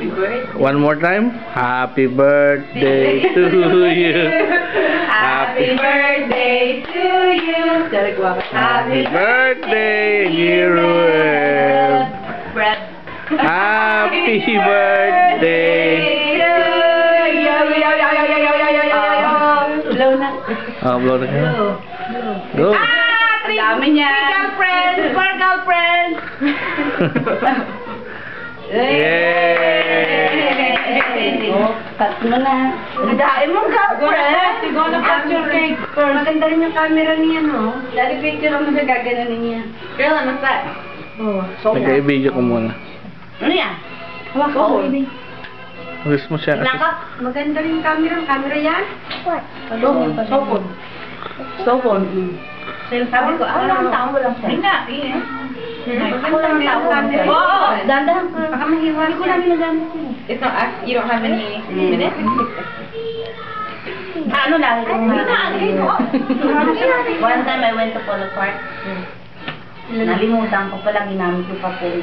Happy birthday. One more time. Happy birthday to you. Happy birthday to you. Happy birthday, dear Ruel. Brad. Happy birthday. Blow na. Oh, blow na kayo. Go. Ang dami niya. Girlfriend. For girlfriend. Yay! Oh, cut mo na. Nadain mo girlfriend. Siguro na picture cake. Maganda rin yung camera niya, no? Dali picture mo sa gaganon niya. Girl, ano sa? Oh, so Nagka-video ko muna. ano yan? Hawak ko. Gusto mo siya. Maganda rin yung camera. Camera yan? What? Sophone. Sophone. Sabi ko, ako lang ang tao, walang phone. Hindi nga, ako lang ang tao. Oo, dandahan ko. Baka mahiwa. Hindi ko lang ginagamit yun. It's not us. You don't have any minutes? Ano lang? One time I went to Polo Park. Nalimutan ko pala ginamit yung papel.